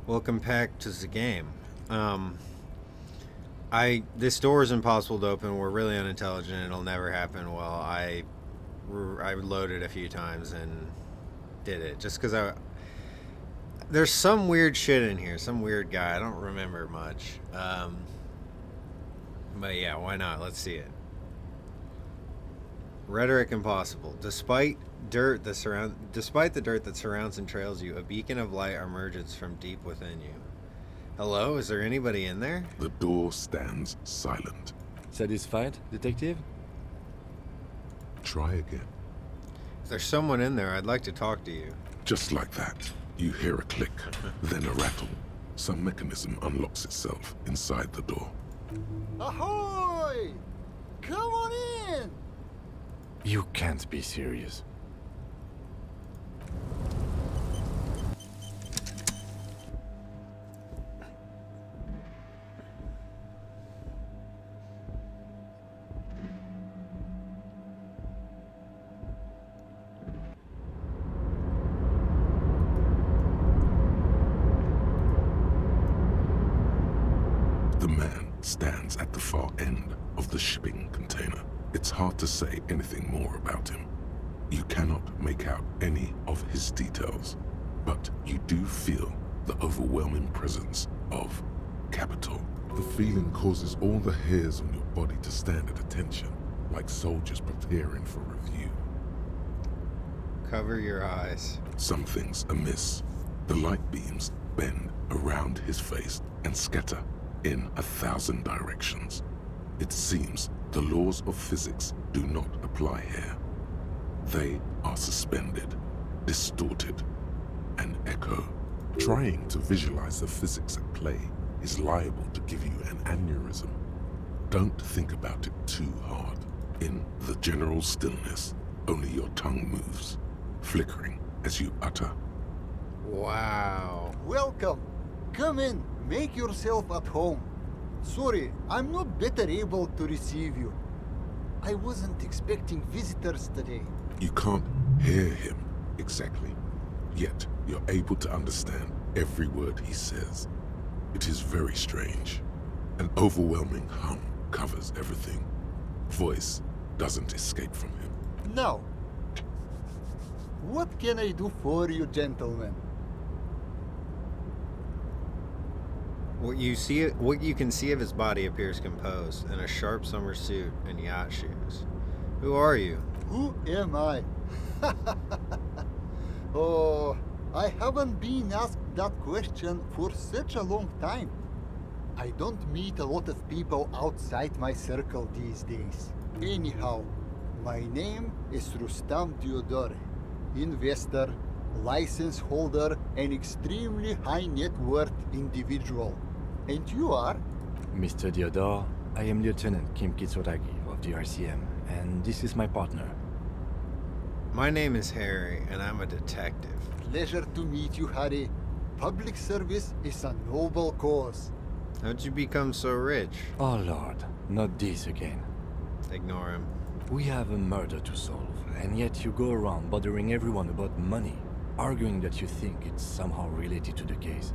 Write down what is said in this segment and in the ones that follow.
Welcome back to the game. Um, this door is impossible to open. We're really unintelligent. It'll never happen. Well, I loaded a few times and did it just because I. There's some weird shit in here. Some weird guy. I don't remember much. But yeah, why not? Let's see it. Rhetoric impossible. Despite the dirt that surrounds and trails you, a beacon of light emerges from deep within you. Hello, is there anybody in there? The door stands silent. Satisfied, detective? Try again. If there's someone in there, I'd like to talk to you. Just like that, you hear a click, then a rattle. Some mechanism unlocks itself inside the door. Ahoy! Come on in! You can't be serious. The man stands at the far end of the shipping container. It's hard to say anything more about him. You cannot make out any of his details, but you do feel the overwhelming presence of capital. The feeling causes all the hairs on your body to stand at attention, like soldiers preparing for review. Cover your eyes. Something's amiss. The light beams bend around his face and scatter in 1,000 directions. It seems the laws of physics do not apply here. They are suspended, distorted, and echo. Trying to visualize the physics at play is liable to give you an aneurysm. Don't think about it too hard. In the general stillness, only your tongue moves, flickering as you utter. Wow. Welcome. Come in. Make yourself at home. Sorry, I'm not better able to receive you. I wasn't expecting visitors today. You can't hear him exactly, yet you're able to understand every word he says. It is very strange. An overwhelming hum covers everything. Voice doesn't escape from him. Now, what can I do for you, gentlemen? What you can see of his body appears composed in a sharp summer suit and yacht shoes. Who are you? Who am I? Oh, I haven't been asked that question for such a long time. I don't meet a lot of people outside my circle these days. Anyhow, my name is Rustam Diodore, investor, license holder, and extremely high net worth individual. And you are? Mr. Diodore, I am Lieutenant Kim Kitsuragi of the RCM, and this is my partner. My name is Harry, and I'm a detective. Pleasure to meet you, Harry. Public service is a noble cause. How'd you become so rich? Oh Lord, not this again. Ignore him. We have a murder to solve, and yet you go around bothering everyone about money, arguing that you think it's somehow related to the case.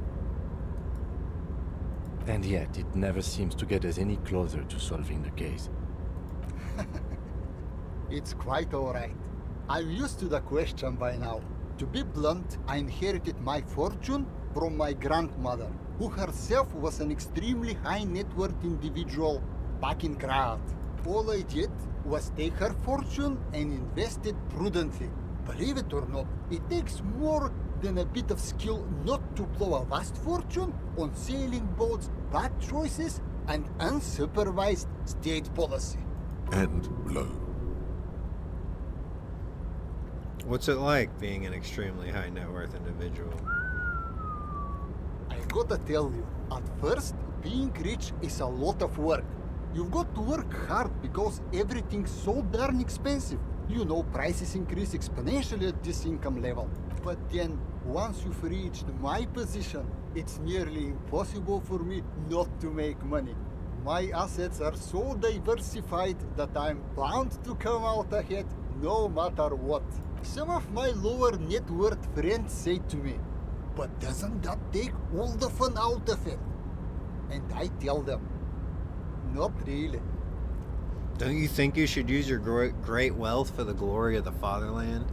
And yet, it never seems to get us any closer to solving the case. It's quite alright. I'm used to the question by now. To be blunt, I inherited my fortune from my grandmother, who herself was an extremely high net worth individual back in Grad. All I did was take her fortune and invest it prudently. Believe it or not, it takes more than a bit of skill not to blow a vast fortune on sailing boats, bad choices, and unsupervised state policy. And blow. What's it like being an extremely high net worth individual? I gotta tell you, at first, being rich is a lot of work. You've got to work hard because everything's so darn expensive. You know, prices increase exponentially at this income level. But then, once you've reached my position, it's nearly impossible for me not to make money. My assets are so diversified that I'm bound to come out ahead no matter what. Some of my lower net worth friends say to me, But doesn't that take all the fun out of it? And I tell them, not really. Don't you think you should use your great wealth for the glory of the fatherland?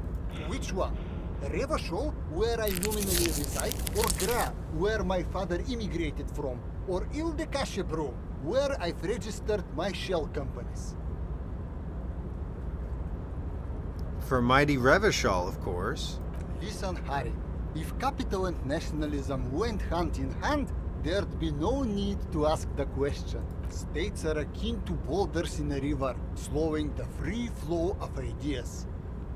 Which one? Revachol, where I nominally reside, or Gra, where my father immigrated from, or Ildekashebro, where I've registered my shell companies? For mighty Revachol, of course. Listen, Harry, if capital and nationalism went hand in hand, there'd be no need to ask the question. States are akin to boulders in a river, slowing the free flow of ideas.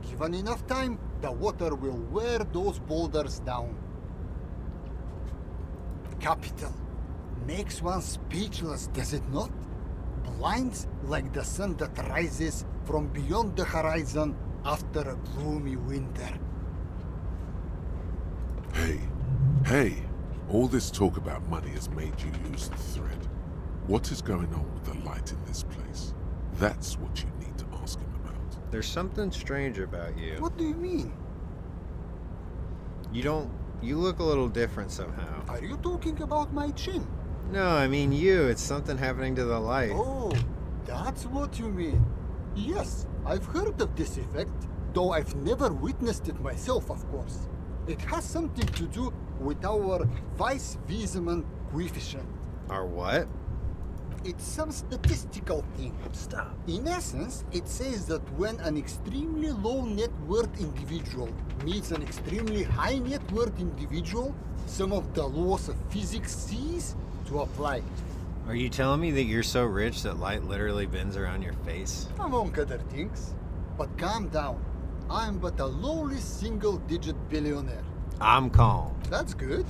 Given enough time, the water will wear those boulders down. Capital makes one speechless, does it not? Blinds like the sun that rises from beyond the horizon after a gloomy winter. Hey, all this talk about money has made you lose the thread. What is going on with the light in this place? That's what you need to ask him about. There's something strange about you. What do you mean? You look a little different somehow. Are you talking about my chin? No, I mean you. It's something happening to the light. Oh, that's what you mean. Yes, I've heard of this effect, though I've never witnessed it myself, of course. It has something to do with our Weiss-Wiesemann coefficient. Our what? It's some statistical thing. Stop. In essence, it says that when an extremely low net worth individual meets an extremely high net worth individual, some of the laws of physics cease to apply. Are you telling me that you're so rich that light literally bends around your face? Among other things. But calm down. I'm but a lowly single-digit billionaire. I'm calm. That's good.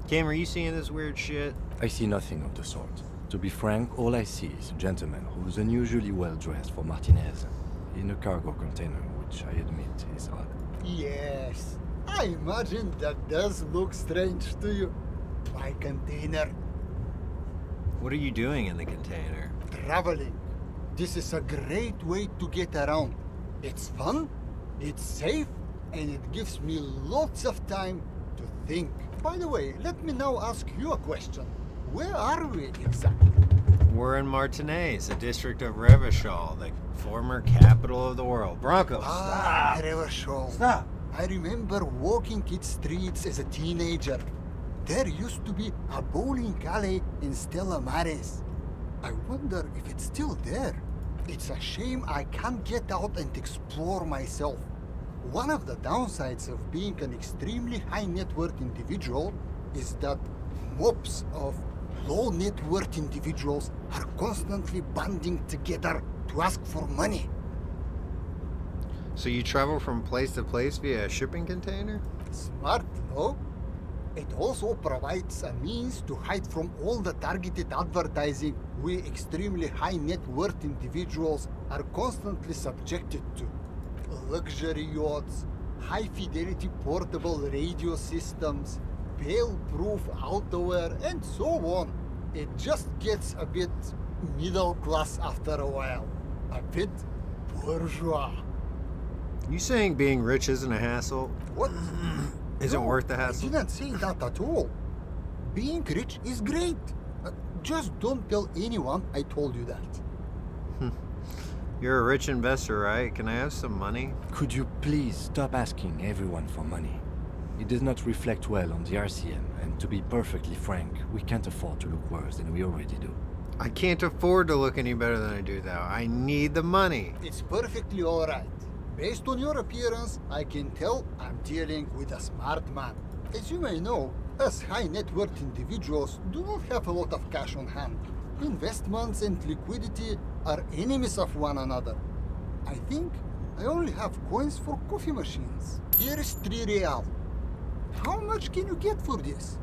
Cam, are you seeing this weird shit? I see nothing of the sort. To be frank, all I see is a gentleman who's unusually well dressed for Martinez, in a cargo container, which I admit is odd. Yes, I imagine that does look strange to you. My container. What are you doing in the container? Traveling. This is a great way to get around. It's fun, it's safe, and it gives me lots of time to think. By the way, let me now ask you a question. Where are we exactly? We're in Martinez, a district of Revachol, the former capital of the world. Broncos, stop! Revachol. Stop! I remember walking its streets as a teenager. There used to be a bowling alley in Stella Maris. I wonder if it's still there. It's a shame I can't get out and explore myself. One of the downsides of being an extremely high net worth individual is that mobs of low net worth individuals are constantly banding together to ask for money. So you travel from place to place via a shipping container? Smart, no? It also provides a means to hide from all the targeted advertising we extremely high net worth individuals are constantly subjected to. Luxury yachts, high-fidelity portable radio systems, bail-proof outerwear, and so on. It just gets a bit middle-class after a while. A bit bourgeois. You saying being rich isn't a hassle? What? Isn't No, worth the hassle? I didn't say that at all. Being rich is great. Just don't tell anyone I told you that. You're a rich investor, right? Can I have some money? Could you please stop asking everyone for money? It does not reflect well on the RCM, and to be perfectly frank, we can't afford to look worse than we already do. I can't afford to look any better than I do now. I need the money. It's perfectly alright. Based on your appearance, I can tell I'm dealing with a smart man. As you may know, us high net worth individuals do not have a lot of cash on hand. Investments and liquidity are enemies of one another. I think I only have coins for coffee machines. Here is 3 real. How much can you get for this?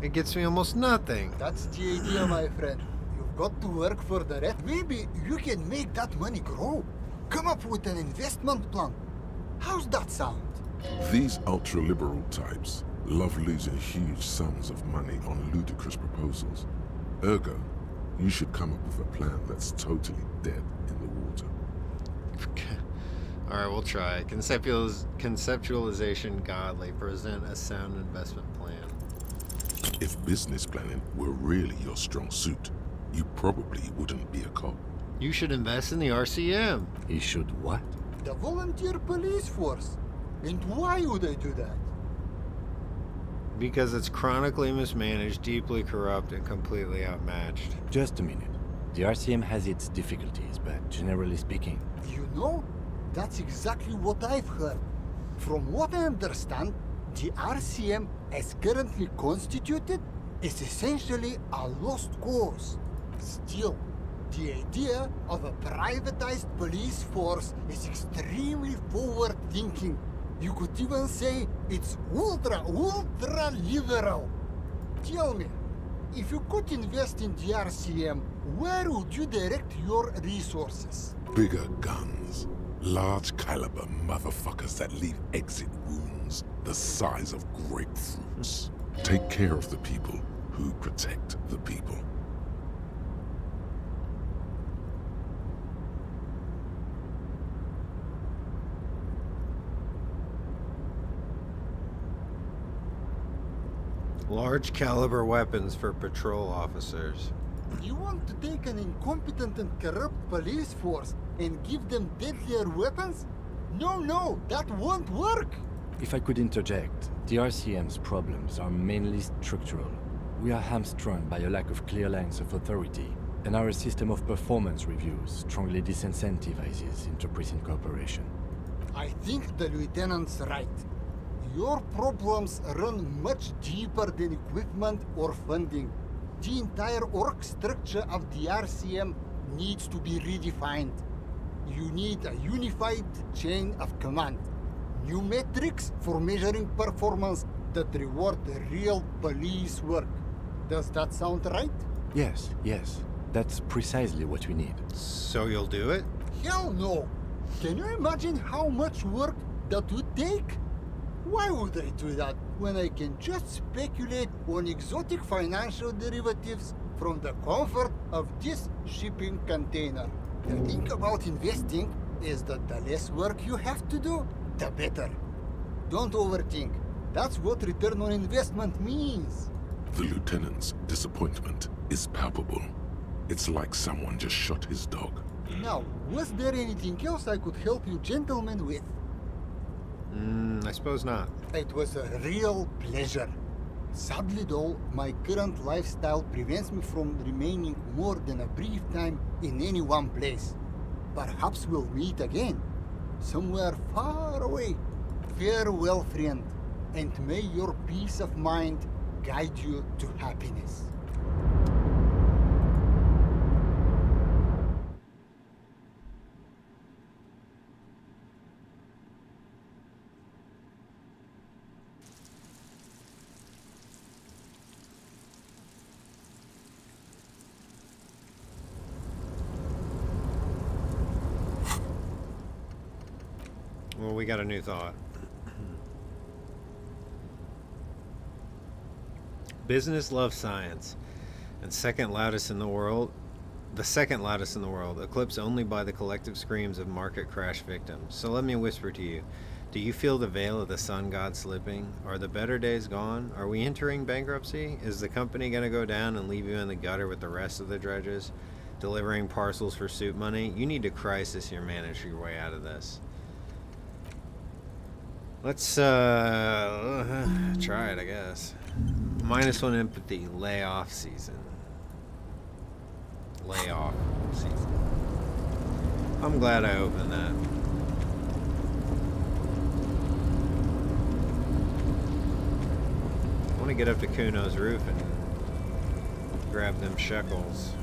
It gets me almost nothing. That's the idea, my friend. You've got to work for the rest. Maybe you can make that money grow. Come up with an investment plan. How's that sound? These ultra-liberal types love losing huge sums of money on ludicrous proposals. Ergo, you should come up with a plan that's totally dead in the water. All right, we'll try. Conceptualization godly. Present a sound investment plan. If business planning were really your strong suit, you probably wouldn't be a cop. You should invest in the RCM. He should what? The volunteer police force. And why would I do that? Because it's chronically mismanaged, deeply corrupt, and completely outmatched. Just a minute. The RCM has its difficulties, but generally speaking... You know, that's exactly what I've heard. From what I understand, the RCM, as currently constituted, is essentially a lost cause. Still, the idea of a privatized police force is extremely forward-thinking. You could even say it's ultra liberal. Tell me, if you could invest in the RCM, where would you direct your resources? Bigger guns. Large caliber motherfuckers that leave exit wounds the size of grapefruits. Take care of the people who protect the people. Large caliber weapons for patrol officers. You want to take an incompetent and corrupt police force and give them deadlier weapons? No, that won't work! If I could interject, the RCM's problems are mainly structural. We are hamstrung by a lack of clear lines of authority, and our system of performance reviews strongly disincentivizes inter-precinct cooperation. I think the lieutenant's right. Your problems run much deeper than equipment or funding. The entire org structure of the RCM needs to be redefined. You need a unified chain of command. New metrics for measuring performance that reward real police work. Does that sound right? Yes. That's precisely what we need. So you'll do it? Hell no! Can you imagine how much work that would take? Why would I do that when I can just speculate on exotic financial derivatives from the comfort of this shipping container? The thing about investing is that the less work you have to do, the better. Don't overthink. That's what return on investment means. The lieutenant's disappointment is palpable. It's like someone just shot his dog. Now, was there anything else I could help you gentlemen with? I suppose not. It was a real pleasure. Sadly though, my current lifestyle prevents me from remaining more than a brief time in any one place. Perhaps we'll meet again, somewhere far away. Farewell, friend, and may your peace of mind guide you to happiness. Well, we got a new thought. Business loves science, and the second loudest in the world, eclipsed only by the collective screams of market crash victims. So let me whisper to you, do you feel the veil of the sun god slipping? Are the better days gone? Are we entering bankruptcy? Is the company going to go down and leave you in the gutter with the rest of the dredges, delivering parcels for soup money? You need to crisis or manage your way out of this. Let's try it, I guess. -1 empathy, layoff season. I'm glad I opened that. I want to get up to Kuno's roof and grab them shekels.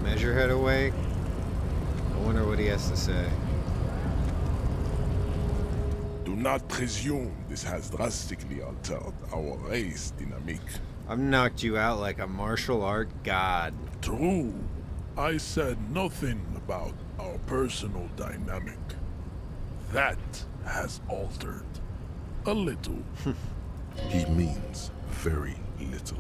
Measurehead awake? I wonder what he has to say. Do not presume this has drastically altered our race dynamic. I've knocked you out like a martial art god. True. I said nothing about our personal dynamic. That has altered. A little. He means very little.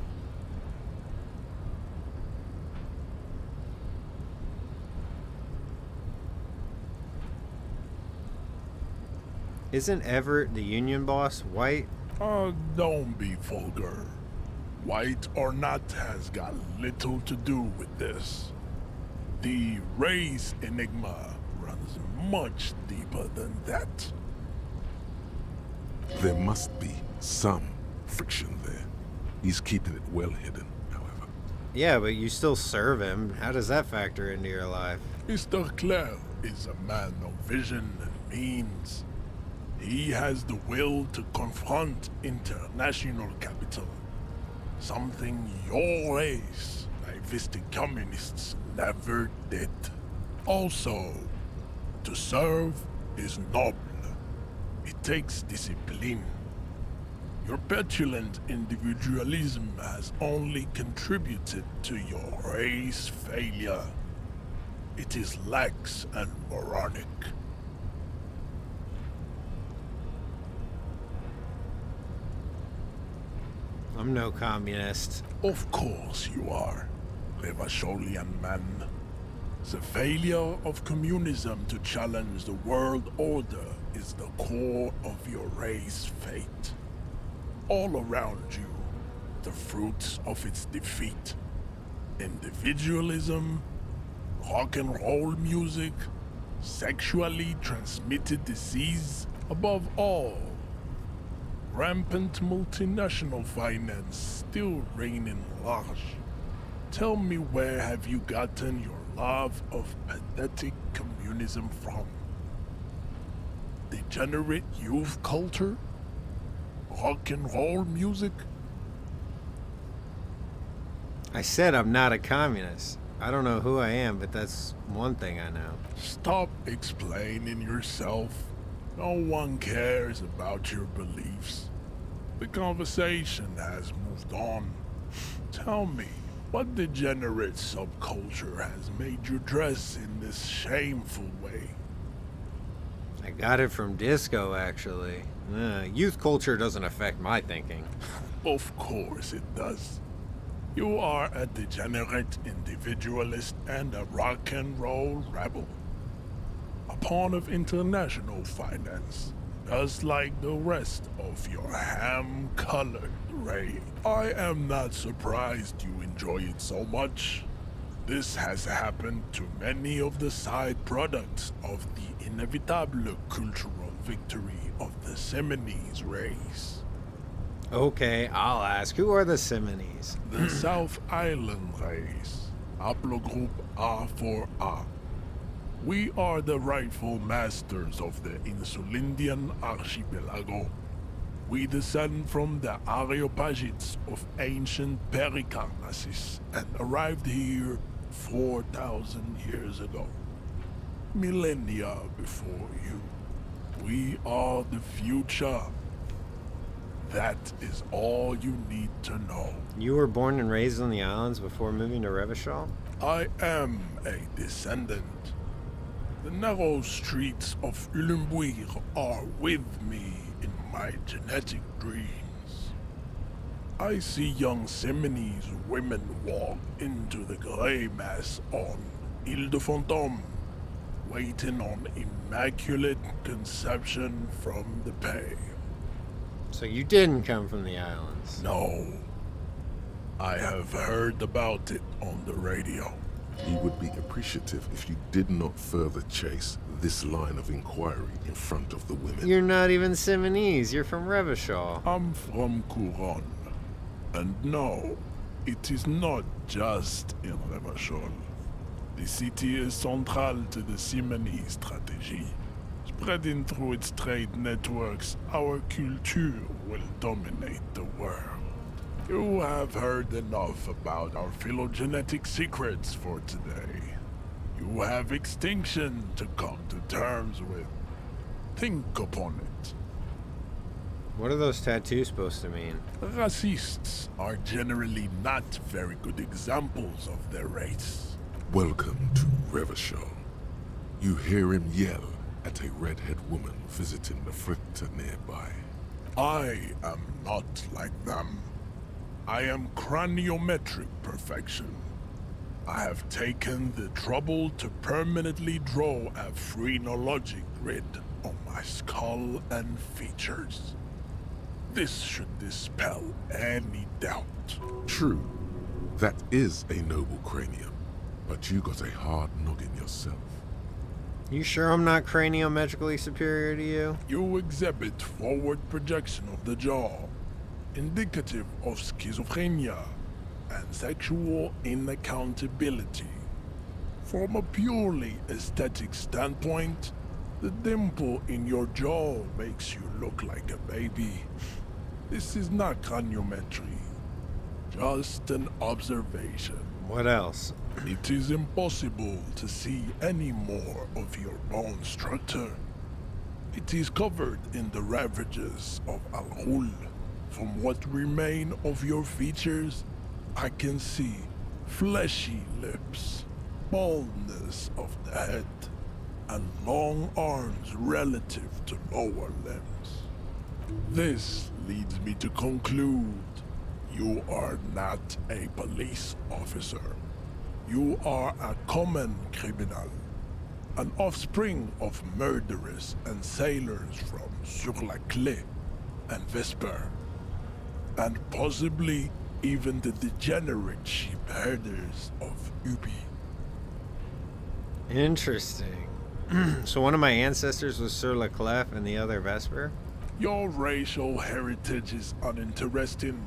Isn't Everett the union boss white? Don't be vulgar. White or not has got little to do with this. The race enigma runs much deeper than that. There must be some friction there. He's keeping it well hidden, however. Yeah, but you still serve him. How does that factor into your life? Mr. Clare is a man of vision and means. He has the will to confront international capital. Something your race, naivistic communists, never did. Also, to serve is noble. It takes discipline. Your petulant individualism has only contributed to your race failure. It is lax and moronic. I'm no communist. Of course you are, Revacholian man. The failure of communism to challenge the world order is the core of your race fate. All around you, the fruits of its defeat. Individualism, rock and roll music, sexually transmitted disease, above all, rampant multinational finance still reigning large. Tell me, where have you gotten your love of pathetic communism from? Degenerate youth culture? Rock and roll music? I said I'm not a communist. I don't know who I am, but that's one thing I know. Stop explaining yourself. No one cares about your beliefs. The conversation has moved on. Tell me, what degenerate subculture has made you dress in this shameful way? I got it from disco, actually. Youth culture doesn't affect my thinking. Of course it does. You are a degenerate individualist and a rock and roll rebel. A pawn of international finance, just like the rest of your ham-colored race. I am not surprised you enjoy it so much. This has happened to many of the side products of the inevitable cultural victory of the Seminese race. Okay, I'll ask. Who are the Simonees? The South Island race, haplogroup A4A. We are the rightful masters of the Insulindian archipelago. We descend from the Areopagites of ancient Pericarnassus and arrived here 4,000 years ago. Millennia before you. We are the future. That is all you need to know. You were born and raised on the islands before moving to Revachol? I am a descendant. The narrow streets of Ulumbuir are with me in my genetic dreams. I see young Seminese women walk into the grey mass on Ile de Fantôme, waiting on immaculate conception from the Pay. So you didn't come from the islands? No. I have heard about it on the radio. He would be appreciative if you did not further chase this line of inquiry in front of the women. You're not even Simonese. You're from Revachol. I'm from Couronne. And no, it is not just in Revachol. The city is central to the Simonese strategy. Spreading through its trade networks, our culture will dominate the world. You have heard enough about our phylogenetic secrets for today. You have extinction to come to terms with. Think upon it. What are those tattoos supposed to mean? Racists are generally not very good examples of their race. Welcome to Revachol. You hear him yell at a redhead woman visiting the fritter nearby. I am not like them. I am craniometric perfection. I have taken the trouble to permanently draw a phrenologic grid on my skull and features. This should dispel any doubt. True, that is a noble cranium, but you got a hard noggin yourself. You sure I'm not craniometrically superior to you? You exhibit forward projection of the jaw, indicative of schizophrenia and sexual inaccountability. From a purely aesthetic standpoint, the dimple in your jaw makes you look like a baby. This is not craniometry, just an observation. What else? It is impossible to see any more of your bone structure. It is covered in the ravages of Al-Ghul. From what remain of your features, I can see fleshy lips, baldness of the head, and long arms relative to lower limbs. This leads me to conclude you are not a police officer. You are a common criminal, an offspring of murderers and sailors from Sur-la-Clé and Vesper, and possibly even the degenerate sheep herders of Ubi. Interesting. So one of my ancestors was Sur la Clef and the other Vesper? Your racial heritage is uninteresting.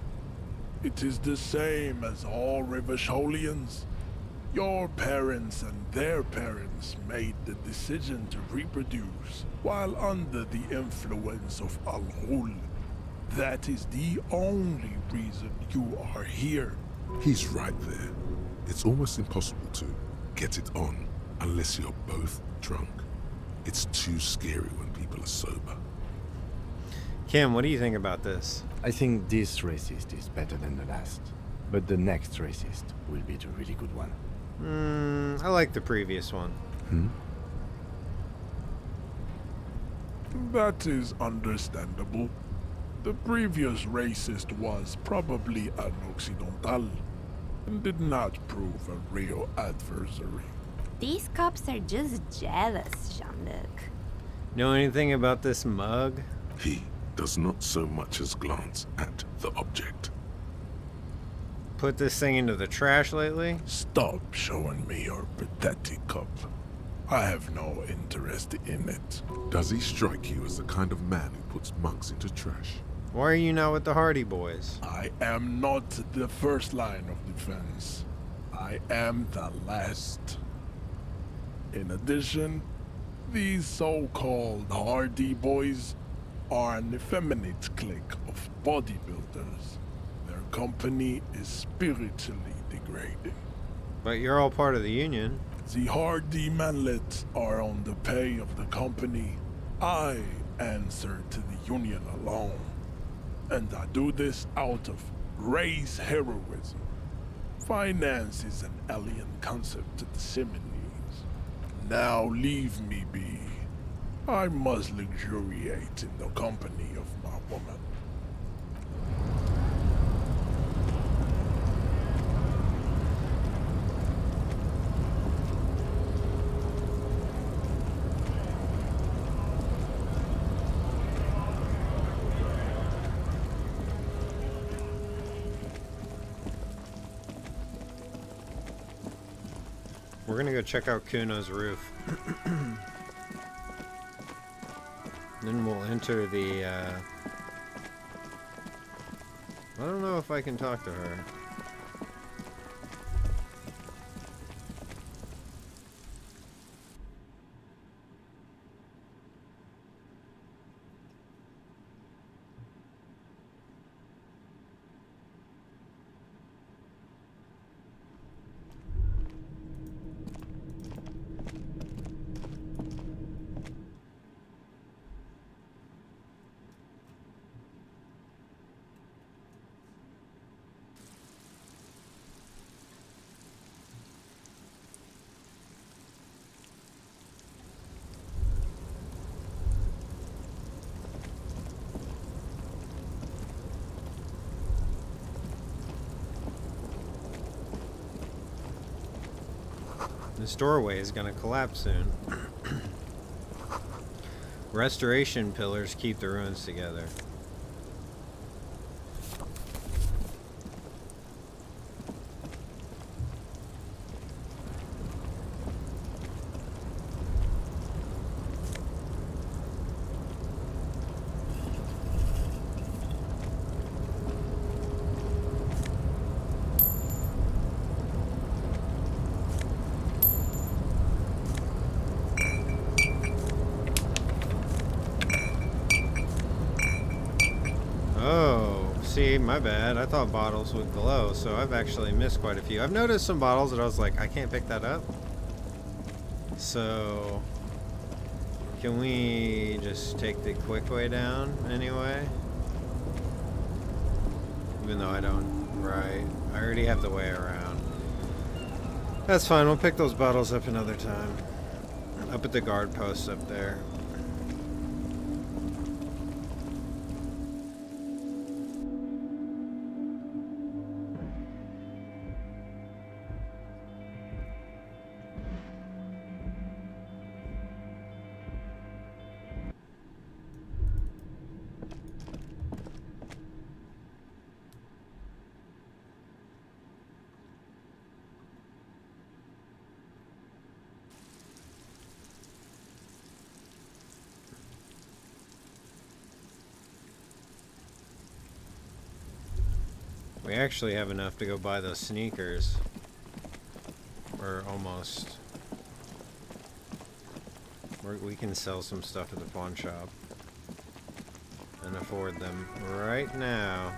It is the same as all Revacholians. Your parents and their parents made the decision to reproduce while under the influence of Al-Ghul. That is the only reason you are here. He's right there. It's almost impossible to get it on unless you're both drunk. It's too scary when people are sober. Kim, what do you think about this? I think this racist is better than the last. But the next racist will be the really good one. I like the previous one. That is understandable. The previous racist was probably an Occidental and did not prove a real adversary. These cops are just jealous, Jean-Luc. Know anything about this mug? He does not so much as glance at the object. Put this thing into the trash lately? Stop showing me your pathetic cup. I have no interest in it. Does he strike you as the kind of man who puts mugs into trash? Why are you not with the Hardy Boys? I am not the first line of defense. I am the last. In addition, these so-called Hardy Boys are an effeminate clique of bodybuilders. Their company is spiritually degrading. But you're all part of the union. The Hardy manlets are on the pay of the company. I answer to the union alone. And I do this out of race heroism. Finance is an alien concept to the Simonees. Now leave me be. I must luxuriate in the company of my woman. We're gonna go check out Kuno's roof. Then we'll enter the, I don't know if I can talk to her. This doorway is gonna collapse soon. Restoration pillars keep the ruins together. See, my bad. I thought bottles would glow, so I've actually missed quite a few. I've noticed some bottles that I was like, I can't pick that up. So, can we just take the quick way down anyway? Even though I don't, right. I already have the way around. That's fine, we'll pick those bottles up another time. Up at the guard post up there. We actually have enough to go buy those sneakers. Or almost. We can sell some stuff at the pawn shop. And afford them right now.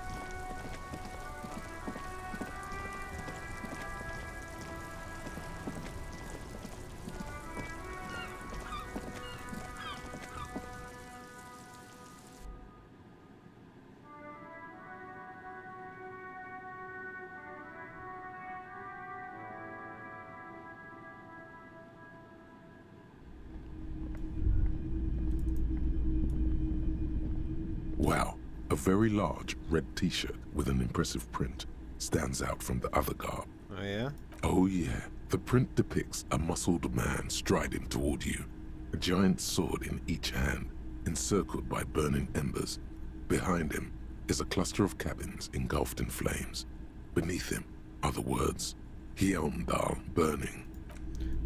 Wow, a very large red t-shirt with an impressive print stands out from the other garb. Oh yeah? Oh yeah, the print depicts a muscled man striding toward you, a giant sword in each hand, encircled by burning embers. Behind him is a cluster of cabins engulfed in flames. Beneath him are the words, Hyundal burning.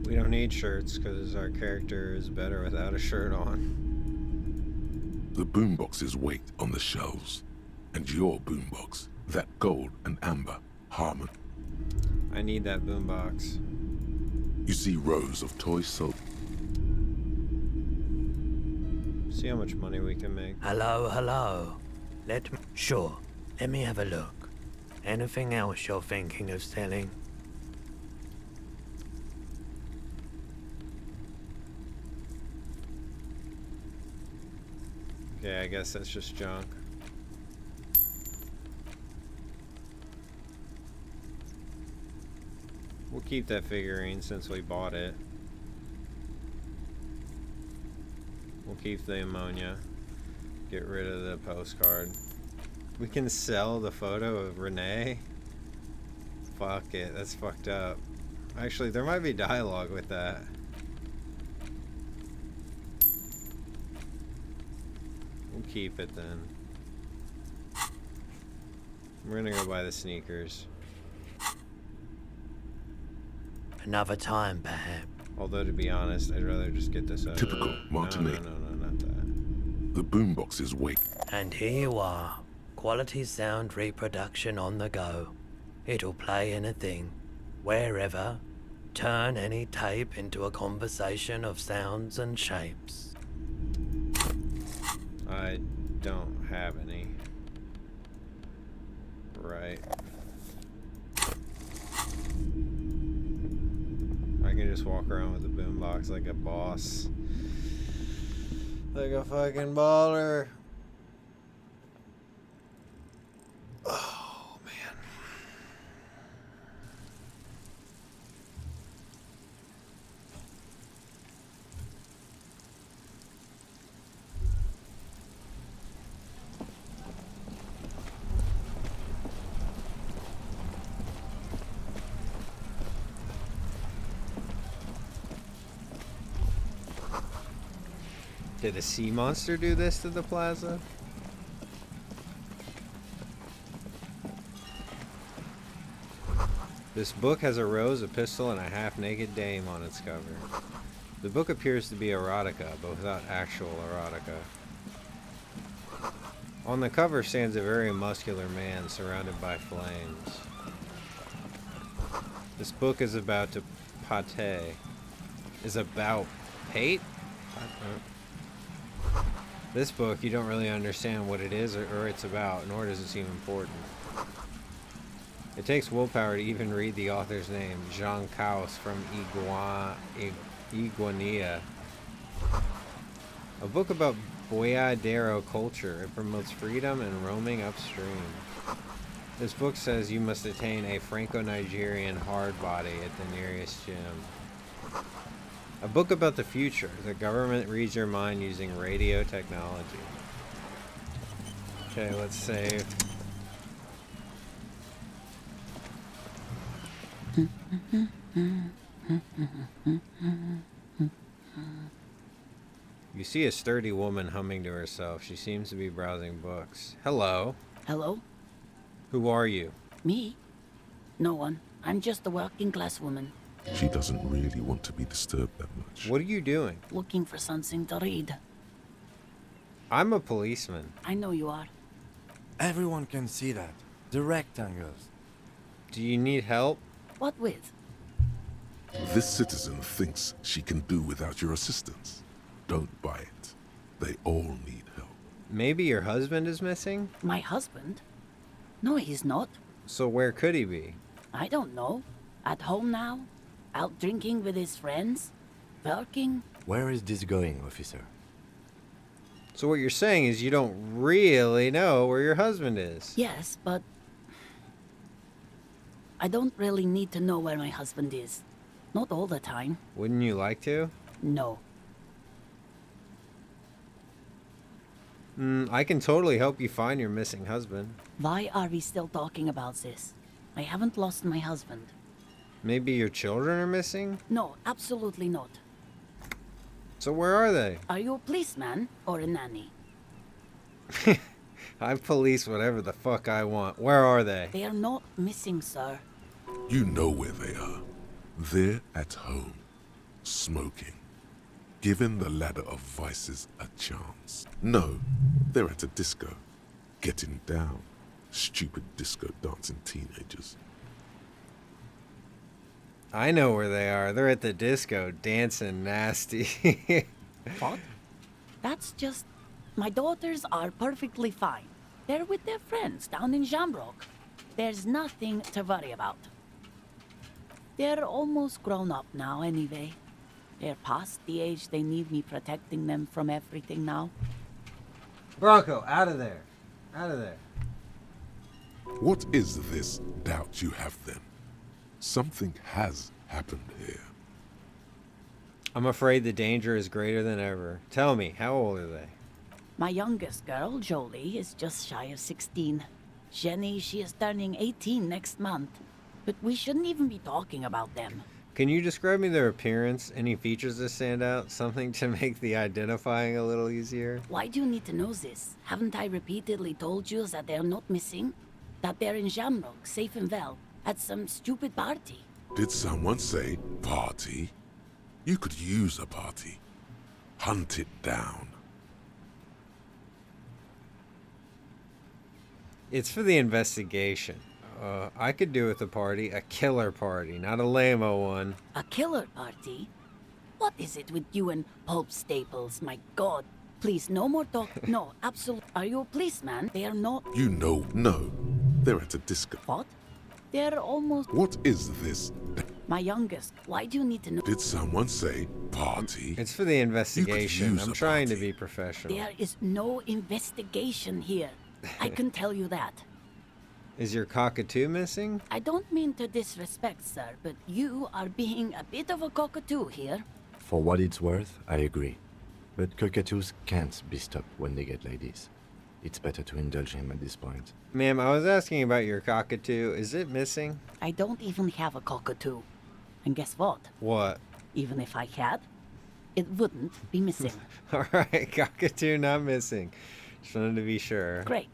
We don't need shirts because our character is better without a shirt on. The boomboxes wait on the shelves, and your boombox, that gold and amber, Harmon. I need that boombox. You see rows of toys sold. See how much money we can make. Hello, hello. Sure, let me have a look. Anything else you're thinking of selling? Okay, I guess that's just junk. We'll keep that figurine since we bought it. We'll keep the ammonia. Get rid of the postcard. We can sell the photo of Renee? Fuck it, that's fucked up. Actually, there might be dialogue with that. We'll keep it then. We're gonna go buy the sneakers. Another time, perhaps. Although, to be honest, I'd rather just get this out. Typical Martinique. No, not that. The boomboxes wait. And here you are. Quality sound reproduction on the go. It'll play anything, wherever. Turn any tape into a conversation of sounds and shapes. I don't have any. Right. I can just walk around with a boombox like a boss. Like a fucking baller. Oh, man. Did a sea monster do this to the plaza? This book has a rose, a pistol, and a half-naked dame on its cover. The book appears to be erotica, but without actual erotica. On the cover stands a very muscular man surrounded by flames. This book is about to pate. Is about pate? This book, you don't really understand what it is or it's about, nor does it seem important. It takes willpower to even read the author's name, Jean Caus from Iguania. A book about Boyadero culture. It promotes freedom and roaming upstream. This book says you must attain a Franco-Nigerian hard body at the nearest gym. A book about the future. The government reads your mind using radio technology. Okay, let's save. You see a sturdy woman humming to herself. She seems to be browsing books. Hello. Hello? Who are you? Me? No one. I'm just a working class woman. She doesn't really want to be disturbed that much. What are you doing? Looking for something to read. I'm a policeman. I know you are. Everyone can see that. The rectangles. Do you need help? What with? This citizen thinks she can do without your assistance. Don't buy it. They all need help. Maybe your husband is missing? My husband? No, he's not. So where could he be? I don't know. At home now? Out drinking with his friends? Working? Where is this going, officer? So what you're saying is you don't really know where your husband is? Yes, but... I don't really need to know where my husband is. Not all the time. Wouldn't you like to? No. I can totally help you find your missing husband. Why are we still talking about this? I haven't lost my husband. Maybe your children are missing? No, absolutely not. So where are they? Are you a policeman or a nanny? I police whatever the fuck I want. Where are they? They are not missing, sir. You know where they are. They're at home, smoking, giving the ladder of vices a chance. No, they're at a disco, getting down. Stupid disco dancing teenagers. I know where they are. They're at the disco, dancing nasty. What? That's just... My daughters are perfectly fine. They're with their friends down in Shamrock. There's nothing to worry about. They're almost grown up now anyway. They're past the age they need me protecting them from everything now. Bronco, out of there. Out of there. What is this doubt you have then? Something has happened here. I'm afraid the danger is greater than ever. Tell me, how old are they? My youngest girl, Jolie, is just shy of 16. Jenny, she is turning 18 next month. But we shouldn't even be talking about them. Can you describe me their appearance? Any features that stand out? Something to make the identifying a little easier? Why do you need to know this? Haven't I repeatedly told you that they're not missing? That they're in Shamrock, safe and well, at some stupid party? Did someone say party? You could use a party. Hunt it down. It's for the investigation. I could do with a party, a killer party, not a lame-o one. A killer party? What is it with you and Pulp Staples? My God. Please, no more talk. No, absolutely. Are you a policeman? They are not. You know, no. They're at a disco. What? They're almost. What is this? My youngest. Why do you need to know? Did someone say party? It's for the investigation. use I'm a trying to party. be professional. There is no investigation here. I can tell you that. Is your cockatoo missing? I don't mean to disrespect, sir, but you are being a bit of a cockatoo here. For what it's worth, I agree. But cockatoos can't be stopped when they get ladies. It's better to indulge him at this point. Ma'am, I was asking about your cockatoo. Is it missing? I don't even have a cockatoo. And guess what? What? Even if I had, It wouldn't be missing. Alright, cockatoo not missing. Just wanted to be sure. Great.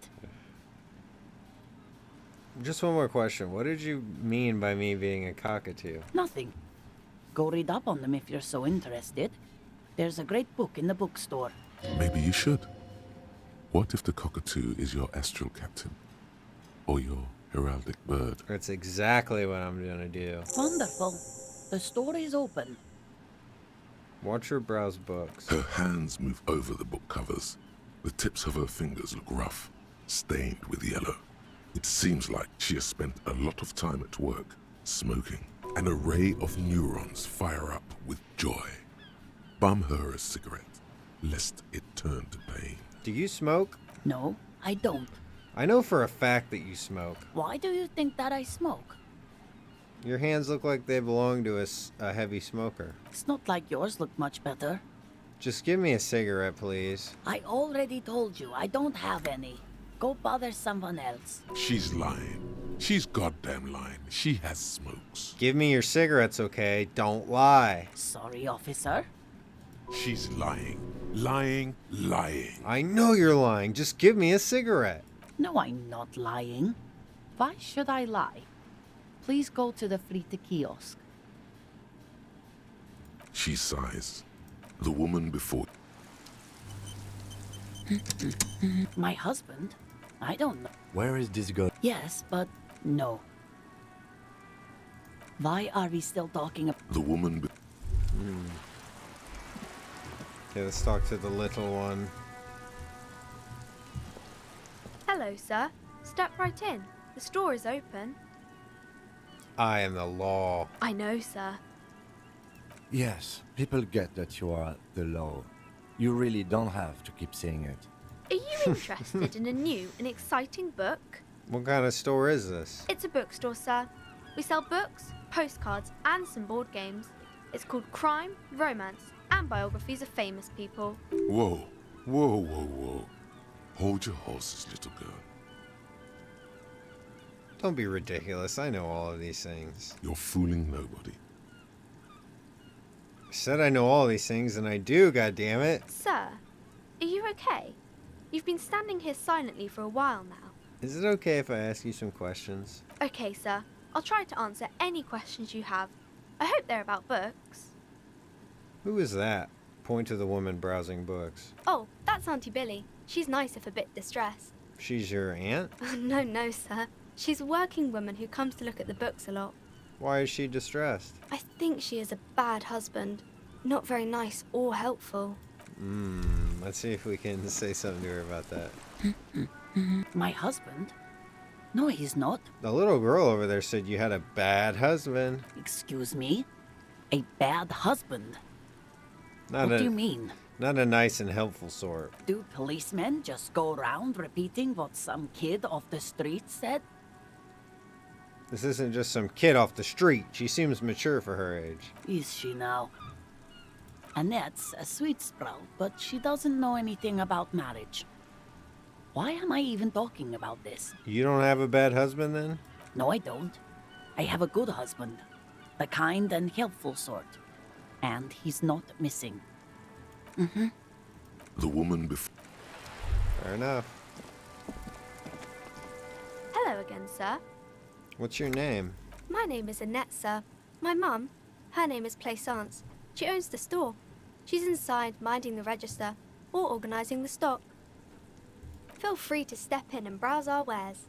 Just one more question. What did you mean by me being a cockatoo? Nothing. Go read up on them if you're so interested. There's a great book in the bookstore. Maybe you should. What if the cockatoo is your astral captain? Or your heraldic bird? That's exactly what I'm gonna do. Wonderful. The store is open. Watch her browse books. Her hands move over the book covers. The tips of her fingers look rough, stained with yellow. It seems like she has spent a lot of time at work, smoking. An array of neurons fire up with joy. Bum her a cigarette, lest it turn to pain. Do you smoke? No, I don't. I know for a fact that you smoke. Why do you think that I smoke? Your hands look like they belong to a heavy smoker. It's not like yours look much better. Just give me a cigarette, please. I already told you I don't have any. Go bother someone else. She's lying. She's goddamn lying. She has smokes. Give me your cigarettes, okay? Don't lie. Sorry, officer. She's lying. Lying, lying. I know you're lying. Just give me a cigarette. No, I'm not lying. Why should I lie? Please go to the Frita kiosk. She sighs. The woman before. My husband? I don't know. Where is this girl? Yes, but no. Why are we still talking about... The woman Okay, let's talk to the little one. Hello, sir. Step right in. The store is open. I am the law. I know, sir. Yes, people get that you are the law. You really don't have to keep saying it. Are you interested in a new and exciting book? What kind of store is this? It's a bookstore, sir. We sell books, postcards, and some board games. It's called Crime, Romance, and Biographies of Famous People. Whoa, whoa, whoa, whoa. Hold your horses, little girl. Don't be ridiculous. I know all of these things. You're fooling nobody. I said I know all these things, and I do, goddammit. Sir, are you okay? You've been standing here silently for a while now. Is it okay if I ask you some questions? Okay, sir. I'll try to answer any questions you have. I hope they're about books. Who is that? Point to the woman browsing books. Oh, that's Auntie Billy. She's nice if a bit distressed. She's your aunt? No, sir. She's a working woman who comes to look at the books a lot. Why is she distressed? I think she is a bad husband. Not very nice or helpful. Let's see if we can say something to her about that. My husband? No, he's not. The little girl over there said you had a bad husband. Excuse me? A bad husband? Not What a, do you mean? Not a nice and helpful sort. Do policemen just go around repeating what some kid off the street said? This isn't just some kid off the street. She seems mature for her age. Is she now? Annette's a sweet sprout, but she doesn't know anything about marriage. Why am I even talking about this? You don't have a bad husband then? No, I don't. I have a good husband. The kind and helpful sort. And he's not missing. The woman before. Fair enough. Hello again, sir. What's your name? My name is Annette, sir. My mum, her name is Plaisance. She owns the store. She's inside minding the register or organising the stock. Feel free to step in and browse our wares.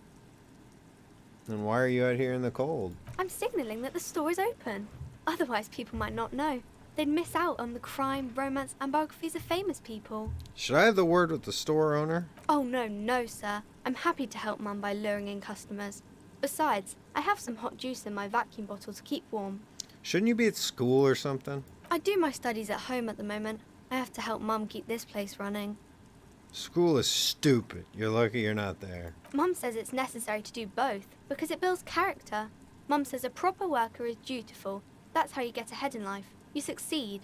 And why are you out here in the cold? I'm signalling that the store is open. Otherwise, people might not know. They'd miss out on the crime, romance, and biographies of famous people. Should I have the word with the store owner? Oh, no, sir. I'm happy to help Mum by luring in customers. Besides, I have some hot juice in my vacuum bottle to keep warm. Shouldn't you be at school or something? I do my studies at home at the moment. I have to help Mum keep this place running. School is stupid. You're lucky you're not there. Mum says it's necessary to do both because it builds character. Mum says a proper worker is dutiful. That's how you get ahead in life. You succeed.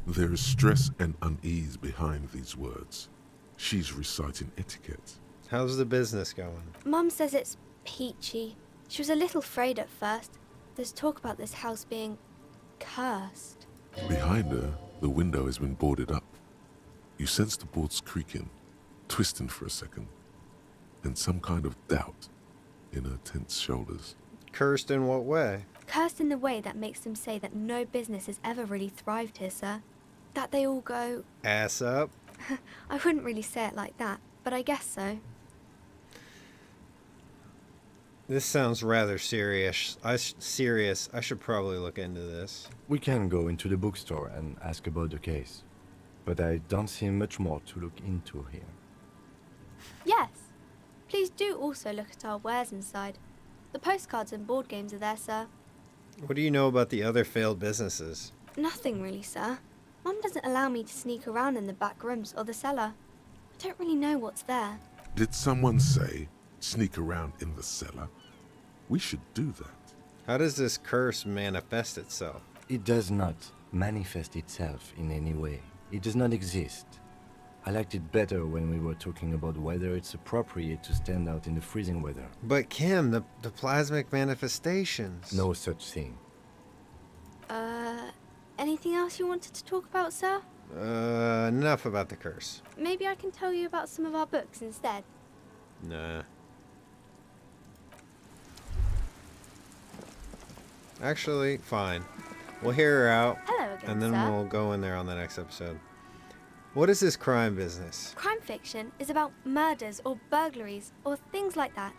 There is stress and unease behind these words. She's reciting etiquette. How's the business going? Mum says it's peachy. She was a little afraid at first. There's talk about this house being cursed. Behind her, The window has been boarded up. You sense the boards creaking, twisting for a second, and some kind of doubt in her tense shoulders. Cursed in what way? Cursed in the way that makes them say that no business has ever really thrived here, sir. That they all go... Ass up? I wouldn't really say it like that, but I guess so. This sounds rather serious. I should probably look into this. We can go into the bookstore and ask about the case, but I don't see much more to look into here. Yes. Please do also look at our wares inside. The postcards and board games are there, sir. What do you know about the other failed businesses? Nothing really, sir. Mum doesn't allow me to sneak around in the back rooms or the cellar. I don't really know what's there. Did someone say sneak around in the cellar? We should do that. How does this curse manifest itself? It does not manifest itself in any way. It does not exist. I liked it better when we were talking about whether it's appropriate to stand out in the freezing weather. But Kim, the plasmic manifestations. No such thing. Anything else you wanted to talk about, sir? Enough about the curse. Maybe I can tell you about some of our books instead. Nah. Actually, fine. We'll hear her out, Hello again, and then sir. we'll go in there on the next episode. What is this crime business? Crime fiction is about murders or burglaries or things like that,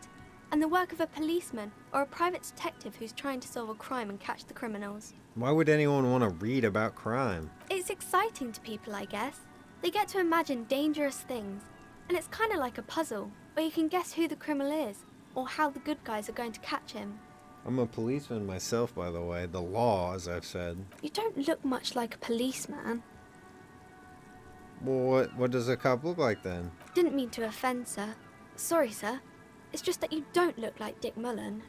and the work of a policeman or a private detective who's trying to solve a crime and catch the criminals. Why would anyone want to read about crime? It's exciting to people, I guess. They get to imagine dangerous things, and it's kind of like a puzzle, where you can guess who the criminal is, or how the good guys are going to catch him. I'm a policeman myself, by the way. The law, as I've said. You don't look much like a policeman. Well, what does a cop look like then? Didn't mean to offend, sir. Sorry, sir. It's just that you don't look like Dick Mullen.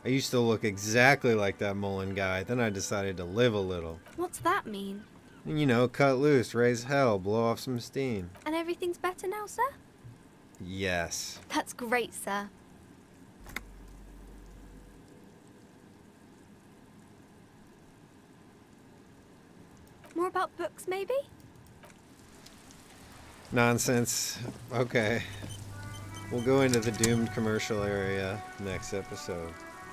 I used to look exactly like that Mullen guy. Then I decided to live a little. What's that mean? You know, cut loose, raise hell, blow off some steam. And everything's better now, sir? Yes. That's great, sir. More about books, maybe? Nonsense. Okay. We'll go into the doomed commercial area next episode.